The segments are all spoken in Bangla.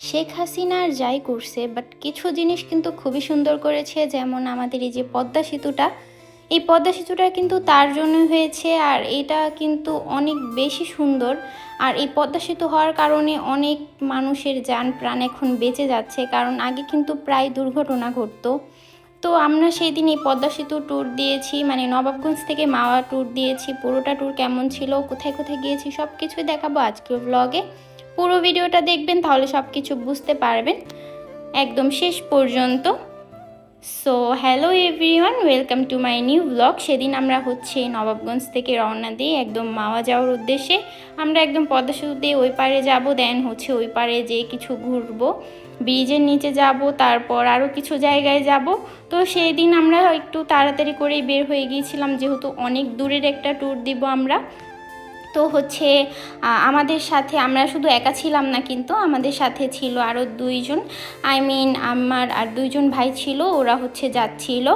শেখ হাসিনার যাই করছে বাট কিছু জিনিস কিন্তু খুবই সুন্দর করেছে, যেমন আমাদের এই যে পদ্মা সেতুটা, এই পদ্মা সেতুটা কিন্তু তার জন্যই হয়েছে। আর এটা কিন্তু অনেক বেশি সুন্দর। আর এই পদ্মা সেতু হওয়ার কারণে অনেক মানুষের যান প্রাণ এখন বেঁচে যাচ্ছে, কারণ আগে কিন্তু প্রায় দুর্ঘটনা ঘটতো। তো আমরা সেই দিন এই পদ্মা সেতু ট্যুর দিয়েছি, মানে নবাবগঞ্জ থেকে মাওয়া ট্যুর দিয়েছি। পুরোটা ট্যুর কেমন ছিল, কোথায় কোথায় গিয়েছি, সব কিছুই দেখাবো আজকের ব্লগে। পুরো ভিডিওটা দেখবেন, তাহলে সব কিছু বুঝতে পারবেন একদম শেষ পর্যন্ত। So hello everyone, welcome to my new blog. সেদিন আমরা হচ্ছে নবাবগঞ্জ থেকে রওনা দিই একদম মাওয়া যাওয়ার উদ্দেশ্যে। আমরা একদম পদ্মা সেতু দিয়ে ওই পারে যাব, দেন হচ্ছে ওই পারে যেয়ে কিছু ঘুরবো, ব্রিজের নিচে যাব, তারপর আরও কিছু জায়গায় যাব। তো সেই দিন আমরা একটু তাড়াতাড়ি করেই বের হয়ে গিয়েছিলাম, যেহেতু অনেক দূরের একটা ট্যুর দিব আমরা। তো হচ্ছে আমাদের সাথে আমরা শুধু একা ছিলাম না, কিন্তু আমাদের সাথে ছিল আরও দুইজন, আমার আর দুইজন ভাই ছিল। ওরা হচ্ছে যাচ্ছিল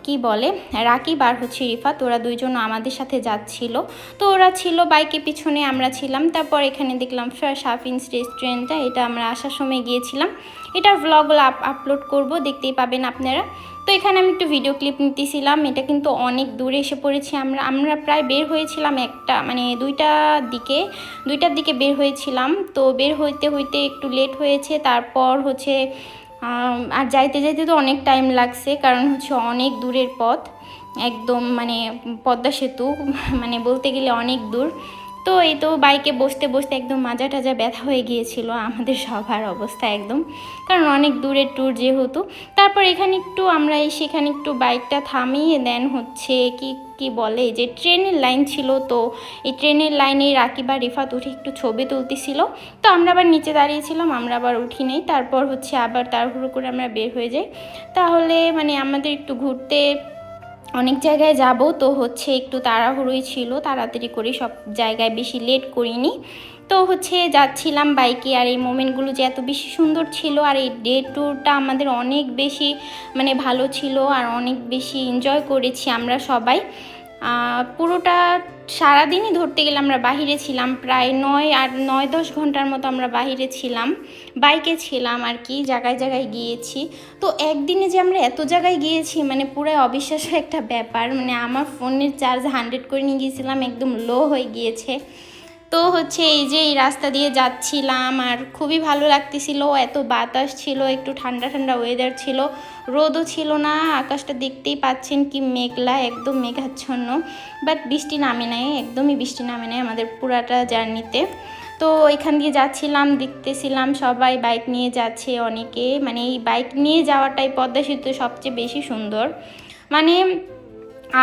কি বলে রাকিব আর হচ্ছে রিফাত, ওরা দুইজন আমাদের সাথে যাচ্ছিল। তো ওরা ছিল বাইকে পিছনে, আমরা ছিলাম। তারপর এখানে দেখলাম শাফিনস রেস্টুরেন্টটা, এটা আমরা আসার সময় গিয়েছিলাম। এটার ভ্লগগুলো আপলোড করব, দেখতেই পাবেন আপনারা। তো এখানে আমি একটু ভিডিও ক্লিপ নিতেছিলাম। এটা কিন্তু অনেক দূরে এসে পড়েছি আমরা আমরা প্রায় বের হয়েছিলাম দুইটার দিকে বের হয়েছিলাম। তো বের হইতে হইতে একটু লেট হয়েছে। তারপর হচ্ছে আর যাইতে যাইতে তো অনেক টাইম লাগছে, কারণ হচ্ছে অনেক দূরের পথ, একদম মানে পদ্মা সেতু মানে বলতে গেলে অনেক দূর। তো এই তো বাইকে বসতে বসতে একদম মাজা টাজা ব্যথা হয়ে গিয়েছিল আমাদের সবার অবস্থা একদম, কারণ অনেক দূরের ট্যুর যেহেতু। তারপর আমরা সেখানে একটু বাইকটা থামিয়ে দেন হচ্ছে কি কি বলে যে ট্রেনের লাইন ছিল। তো এই ট্রেনের লাইনে রাকিব আর রিফাত উঠে একটু ছবি তুলতেছিল। তো আমরা আবার নিচে দাঁড়িয়েছিলাম, আমরা আবার উঠি নেই। তারপর হচ্ছে আবার তাড়াহুড়ো করে আমরা বের হয়ে যাই। তাহলে মানে আমাদের একটু ঘুরতে অনেক জায়গায় যাব, তো হচ্ছে একটু তাড়াহুড়োই ছিল, তাড়াতাড়ি করে সব জায়গায় বেশি লেট করিনি। তো হচ্ছে যাচ্ছিলাম বাইকে। আর এই মোমেন্টগুলো যে এত বেশি সুন্দর ছিল, আর এই ডে ট্যুরটা আমাদের অনেক বেশি মানে ভালো ছিল, আর অনেক বেশি এনজয় করেছি আমরা সবাই। পুরোটা সারাদিনই ধরতে গেলে আমরা বাহিরে ছিলাম, প্রায় 9-10 ঘন্টার মতো আমরা বাহিরে ছিলাম, বাইকে ছিলাম আর কি, জায়গায় জায়গায় গিয়েছি। তো একদিনে যে আমরা এত জায়গায় গিয়েছি মানে পুরো অবিশ্বাস্য একটা ব্যাপার। মানে আমার ফোনের চার্জ 100 করে নিয়ে গিয়েছিলাম, একদম লো হয়ে গিয়েছে। তো হচ্ছে এই যে এই রাস্তা দিয়ে যাচ্ছিলাম, আর খুবই ভালো লাগতেছিল, এত বাতাস ছিল, একটু ঠান্ডা ঠান্ডা ওয়েদার ছিল, রোদও ছিল না। আকাশটা দেখতেই পাচ্ছেন কি মেঘলা, একদম মেঘাচ্ছন্ন, বাট বৃষ্টি নামে নাই, একদমই বৃষ্টি নামে নাই আমাদের পুরাটা জার্নিতে। তো এখান দিয়ে যাচ্ছিলাম, দেখতেছিলাম সবাই বাইক নিয়ে যাচ্ছে অনেকে, মানে এই বাইক নিয়ে যাওয়াটাই পদ্মা সেতু সবচেয়ে বেশি সুন্দর। মানে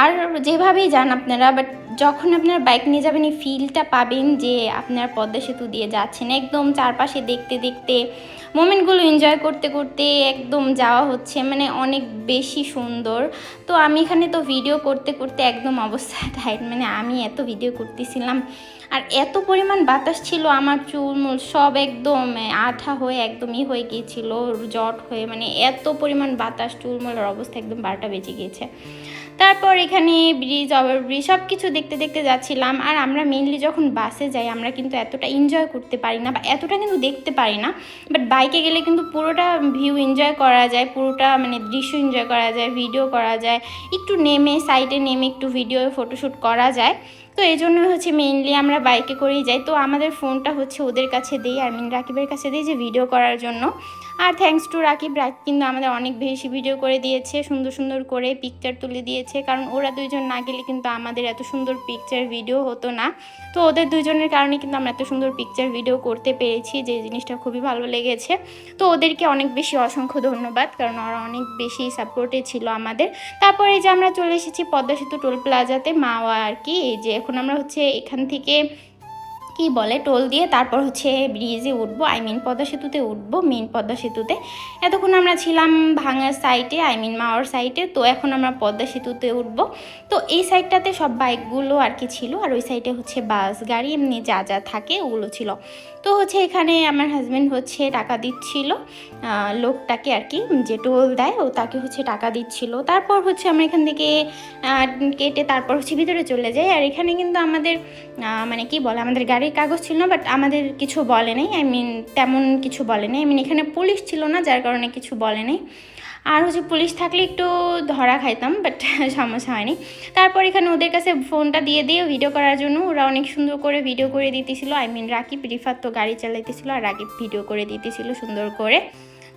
আর যেভাবেই যান আপনারা, বাট যখন আপনার বাইক নিয়ে যাবেন এই ফিলটা পাবেন যে আপনার পদ্মা সেতু দিয়ে যাচ্ছেন, একদম চারপাশে দেখতে দেখতে মোমেন্টগুলো এনজয় করতে করতে একদম যাওয়া হচ্ছে, মানে অনেক বেশি সুন্দর। তো আমি এখানে তো ভিডিও করতে করতে একদম অবস্থা টাইট, মানে আমি এত ভিডিও করতেছিলাম, আর এত পরিমাণ বাতাস ছিল, আমার চুল সব একদম আঠা হয়ে একদমই হয়ে গিয়েছিল, জট হয়ে, মানে এত পরিমাণ বাতাস, চুলমুলের অবস্থা একদম 12টা বেজে গিয়েছে। তারপর এখানে ব্রিজ, ওভারব্রিজ সব কিছু দেখতে দেখতে যাচ্ছিলাম। আর আমরা মেনলি যখন বাসে যাই আমরা কিন্তু এতটা এনজয় করতে পারি না, বা এতটা কিন্তু দেখতে পারি না। বাট বাইকে গেলে কিন্তু পুরোটা ভিউ এনজয় করা যায়, পুরোটা মানে দৃশ্য এনজয় করা যায়, ভিডিও করা যায়, একটু নেমে সাইডে নেমে একটু ভিডিও ফটোশ্যুট করা যায়। তো এই জন্য হচ্ছে মেইনলি আমরা বাইকে করেই যাই। তো আমাদের ফোনটা হচ্ছে ওদের কাছে দিই, রাকিবের কাছে দিই যে ভিডিও করার জন্য। আর থ্যাঙ্কস টু রাকিব কিন্তু আমাদের অনেক বেশি ভিডিও করে দিয়েছে, সুন্দর সুন্দর করে পিকচার তুলে দিয়েছে, কারণ ওরা দুইজন না গেলে কিন্তু আমাদের এত সুন্দর পিকচার ভিডিও হতো না। তো ওদের দুইজনের কারণে কিন্তু আমরা এত সুন্দর পিকচার ভিডিও করতে পেরেছি, যে জিনিসটা খুবই ভালো লেগেছে। তো ওদেরকে অনেক বেশি অসংখ্য ধন্যবাদ, কারণ ওরা অনেক বেশি সাপোর্টে ছিল আমাদের। তারপরে এই যে আমরা চলে এসেছি পদ্মা সেতু টোল প্লাজাতে মাওয়া আর কি। এই যে এখন আমরা হচ্ছে এখান থেকে কি বলে টোল দিয়ে তারপর হচ্ছে ব্রিজে উঠবো, পদ্মা সেতুতে উঠবো, মেন পদ্মা সেতুতে। এতক্ষণ আমরা ছিলাম ভাঙার সাইডে, মাওয়ার সাইডে। তো এখন আমরা পদ্মা সেতুতে উঠবো। তো এই সাইডটাতে সব বাইকগুলো আর কি ছিল, আর ওই সাইডে হচ্ছে বাস গাড়ি এমনি যা যা থাকে ওগুলো ছিল। তো হচ্ছে এখানে আমার হাজব্যান্ড হচ্ছে টাকা দিচ্ছিল লোকটাকে আর কি, যে টোল দেয় ও তাকে হচ্ছে টাকা দিচ্ছিল। তারপর হচ্ছে আমরা এখান থেকে কেটে তারপর হচ্ছে ভিতরে চলে যাই। আর এখানে কিন্তু আমাদের মানে কি বলে, আমাদের গাড়ির কাগজ ছিল না, বাট আমাদের কিছু বলে নাই, তেমন কিছু বলে নাই। এখানে পুলিশ ছিল না, যার কারণে কিছু বলে নাই। আর হচ্ছে পুলিশ থাকলে একটু ধরা খাইতাম, বাট সমস্যা হয়নি। তারপর এখানে ওদের কাছে ফোনটা দিয়ে ভিডিও করার জন্য, ওরা অনেক সুন্দর করে ভিডিও করে দিতেছিল। রাকিব রিফাত তো গাড়ি চালাইতেছিল আর রাকিব ভিডিও করে দিতেছিল সুন্দর করে।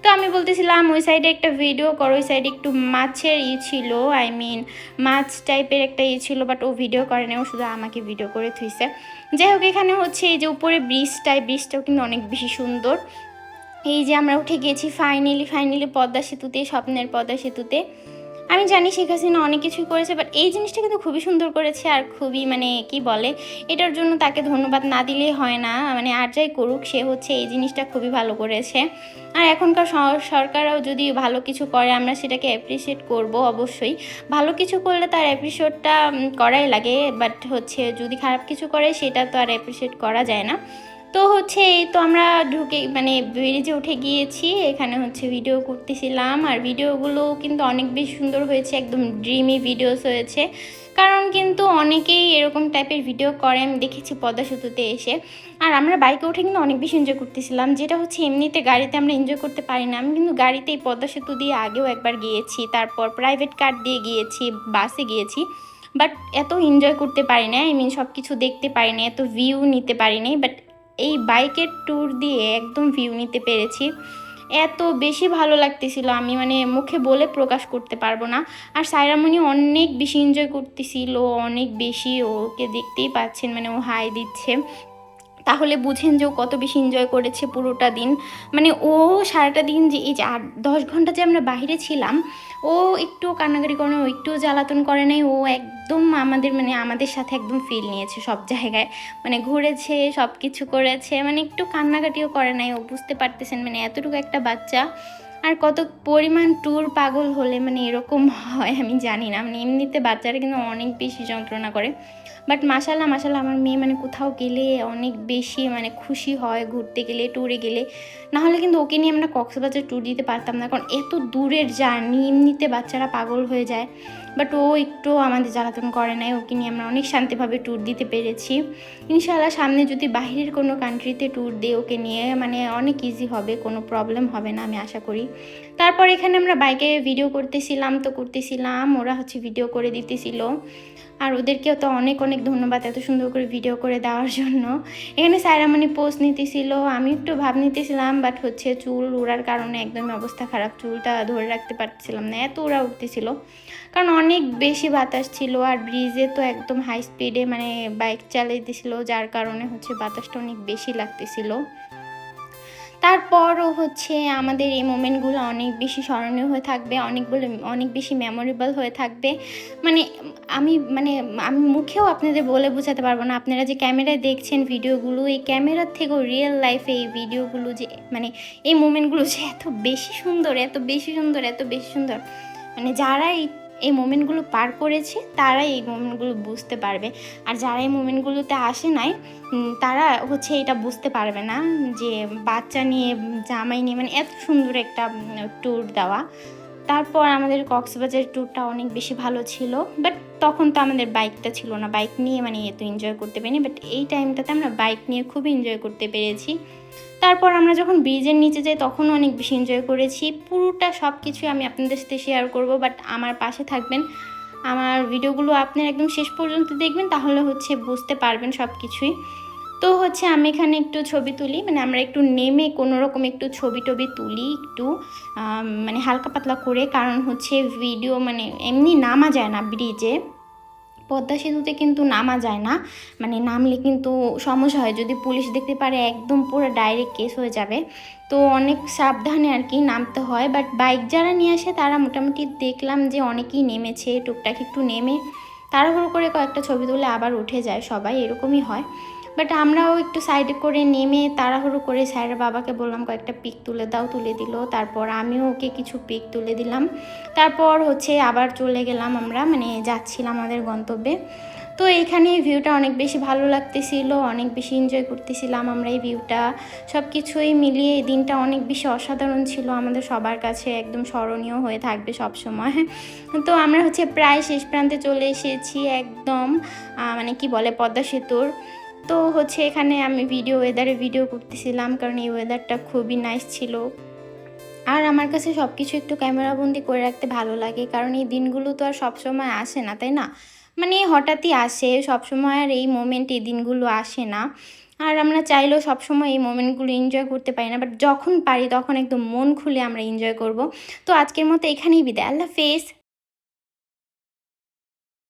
তো আমি বলতেছিলাম ওই সাইডে একটা ভিডিও করো, ওই সাইডে একটু মাছের ছিল, মাছ টাইপের একটা ছিল, বাট ও ভিডিও করে না, ও শুধু আমাকে ভিডিও করে থুইছে। যাই হোক, এখানে হচ্ছে এই যে উপরে ব্রিজটাও কিন্তু অনেক বেশি সুন্দর। এই যে আমরা উঠে গিয়েছি ফাইনালি পদ্মা সেতুতে, স্বপ্নের পদ্মা সেতুতে। আমি জানি শেখ হাসিনা অনেক কিছুই করেছে, বাট এই জিনিসটা কিন্তু খুবই সুন্দর করেছে। আর খুবই কি বলে, এটার জন্য তাকে ধন্যবাদ না দিলেই হয় না। আর যাই করুক, সে হচ্ছে এই জিনিসটা খুবই ভালো করেছে। আর এখনকার সরকারও যদি ভালো কিছু করে, আমরা সেটাকে অ্যাপ্রিসিয়েট করব অবশ্যই। ভালো কিছু করলে তার অ্যাপ্রিসিয়েটটা করাই লাগে, বাট হচ্ছে যদি খারাপ কিছু করে সেটা তো আর অ্যাপ্রিসিয়েট করা যায় না। তো হচ্ছে এই তো আমরা ঢুকে ব্রিজে উঠে গিয়েছি। এখানে হচ্ছে ভিডিও করতেছিলাম, আর ভিডিওগুলো কিন্তু অনেক বেশি সুন্দর হয়েছে, একদম ড্রিমি ভিডিওস হয়েছে। কারণ কিন্তু অনেকেই এরকম টাইপের ভিডিও করে, আমি দেখেছি পদ্মা সেতুতে এসে। আর আমরা বাইকে উঠে কিন্তু অনেক বেশি এনজয় করতেছিলাম, যেটা হচ্ছে এমনিতে গাড়িতে আমরা এনজয় করতে পারি না। আমি কিন্তু গাড়িতে এই পদ্মা সেতু দিয়ে আগেও একবার গিয়েছি, তারপর প্রাইভেট কার দিয়ে গিয়েছি, বাসে গিয়েছি, বাট এত এনজয় করতে পারি না। সব কিছু দেখতে পারি না, এত ভিউ নিতে পারি না। বাট এই বাইকের ট্যুর দিয়ে একদম ভিউ নিতে পেরেছি, এত বেশি ভালো লাগতেছিল, আমি মুখে বলে প্রকাশ করতে পারবো না। আর সায়রামণি অনেক বেশি এনজয় করতেছিল, অনেক বেশি। ওকে দেখতেই পাচ্ছেন, ও হাই দিচ্ছে, তাহলে বুঝেন যে ও কত বেশি এনজয় করেছে পুরোটা দিন। ও সারাটা দিন যে এই যে 8-10 ঘন্টা যে আমরা বাইরে ছিলাম, ও একটুও কান্নাকাটি করে না, ও একটুও জ্বালাতন করে নাই। ও একদম আমাদের সাথে একদম ফিল নিয়েছে সব জায়গায়, ঘুরেছে, সব কিছু করেছে, একটু কান্নাকাটিও করে নাই। ও বুঝতে পারতেছেন এতটুকু একটা বাচ্চা আর কত পরিমাণ ট্যুর পাগল হলে এরকম হয় আমি জানি না। এমনিতে বাচ্চারা কিন্তু অনেক বেশি যন্ত্রণা করে, বাট মাশাল্লাহ আমার মেয়ে কোথাও গেলে অনেক বেশি খুশি হয়, ঘুরতে গেলে, ট্যুরে গেলে। নাহলে কিন্তু ওকে নিয়ে আমরা কক্সবাজার ট্যুর দিতে পারতাম না, কারণ এত দূরের জার্নি, এমনিতে বাচ্চারা পাগল হয়ে যায়। বাট ও একটু আমাদের জ্বালাতন করে নাই, ওকে নিয়ে আমরা অনেক শান্তিভাবে ট্যুর দিতে পেরেছি। ইনশাআল্লাহ সামনে যদি বাইরের কোনো কান্ট্রিতে ট্যুর দিই ওকে নিয়ে, অনেক ইজি হবে, কোনো প্রবলেম হবে না আমি আশা করি। তারপর এখানে আমরা বাইকে ভিডিও করতেছিলাম, ওরা হচ্ছে ভিডিও করে দিতেছিল। আর ওদেরকেও তো অনেক ধন্যবাদ এত সুন্দর করে ভিডিও করে দেওয়ার জন্য। এখানে সায়রামণি পোস্ট নিতেছিল, আমি একটু ভাব নিতেছিলাম, বাট হচ্ছে চুল উড়ার কারণে একদমই অবস্থা খারাপ, চুলটা ধরে রাখতে পারছিলাম না, এত উড়া উঠতেছিল, কারণ অনেক বেশি বাতাস ছিল। আর ব্রিজে তো একদম হাই স্পিডে বাইক চালাইতেছিল, যার কারণে হচ্ছে বাতাসটা অনেক বেশি লাগতেছিল। তারপরও হচ্ছে আমাদের এই মোমেন্টগুলো অনেক বেশি স্মরণীয় হয়ে থাকবে, অনেক বেশি মেমোরেবল হয়ে থাকবে। আমি মুখেও আপনাদের বলে বোঝাতে পারবো না। আপনারা যে ক্যামেরায় দেখছেন ভিডিওগুলো, এই ক্যামেরার থেকেও রিয়েল লাইফে এই ভিডিওগুলো যে এই মোমেন্টগুলো যে এত বেশি সুন্দর, যারা এই মোমেন্টগুলো পার করেছে তারাই এই মোমেন্টগুলো বুঝতে পারবে। আর যারা এই মোমেন্টগুলোতে আসে নাই তারা হচ্ছে এটা বুঝতে পারবে না, যে বাচ্চা নিয়ে, জামাই নিয়ে এত সুন্দর একটা ট্যুর দেওয়া। তারপর আমাদের কক্সবাজার ট্যুরটা অনেক বেশি ভালো ছিল, বাট তখন তো আমাদের বাইকটা ছিল না, বাইক নিয়ে এত এনজয় করতে পারিনি। বাট এই টাইমটাতে আমরা বাইক নিয়ে খুবই এনজয় করতে পেরেছি। তারপর আমরা যখন ব্রিজের নিচে যাই তখনও অনেক বেশি এনজয় করেছি। পুরোটা সব কিছুই আমি আপনাদের সাথে শেয়ার করব, বাট আমার পাশে থাকবেন, আমার ভিডিওগুলো আপনারা একদম শেষ পর্যন্ত দেখবেন, তাহলে হচ্ছে বুঝতে পারবেন সব কিছুই। তো হচ্ছে আমি এখানে একটু ছবি তুলি, আমরা একটু নেমে কোনো রকম একটু ছবি তুলি, একটু হালকা পাতলা করে, কারণ হচ্ছে ভিডিও এমনি নামা যায় না ব্রিজে, পদ্মা সেতুতে কিন্তু নামা যায় না, নামলে কিন্তু সমস্যা হয়, যদি পুলিশ দেখতে পারে একদম পুরো ডাইরেক্ট কেস হয়ে যাবে। তো অনেক সাবধানে আর কি নামতে হয়। বাট বাইক যারা নিয়ে আসে তারা মোটামুটি দেখলাম যে অনেকেই নেমেছে, টুকটাক একটু নেমে তাড়াহুড়ো করে কয়েকটা ছবি তুলে আবার উঠে যায়, সবাই এরকমই হয়। বাট আমরাও একটু সাইডে করে নেমে তাড়াহুড়ো করে স্যারের বাবাকে বললাম কয়েকটা পিক তুলে দাও, তুলে দিল। তারপর আমিও ওকে কিছু পিক তুলে দিলাম। তারপর হচ্ছে আবার চলে গেলাম আমরা, যাচ্ছিলাম আমাদের গন্তব্যে। তো এখানে ভিউটা অনেক বেশি ভালো লাগতেছিল, অনেক বেশি এনজয় করতেছিলাম আমরা এই ভিউটা। সব কিছুই মিলিয়ে এই দিনটা অনেক বেশি অসাধারণ ছিল, আমাদের সবার কাছে একদম স্মরণীয় হয়ে থাকবে সবসময়। তো আমরা হচ্ছে প্রায় শেষ প্রান্তে চলে এসেছি একদম, মানে কি বলে, পদ্মা সেতুর। তো হচ্ছে এখানে আমি ওয়েদারে ভিডিও করতেছিলাম, কারণ এই ওয়েদারটা খুবই নাইস ছিল। আর আমার কাছে সব কিছু একটু ক্যামেরাবন্দি করে রাখতে ভালো লাগে, কারণ এই দিনগুলো তো আর সবসময় আসে না, তাই না? মানে হঠাৎই আসে, সবসময় আর এই মোমেন্ট, এই দিনগুলো আসে না। আর আমরা চাইলেও সবসময় এই মোমেন্টগুলো এনজয় করতে পারি না, বাট যখন পারি তখন একদম মন খুলে আমরা এনজয় করব। তো আজকের মতো এখানেই বিদায়, আল্লাহ হাফেজ।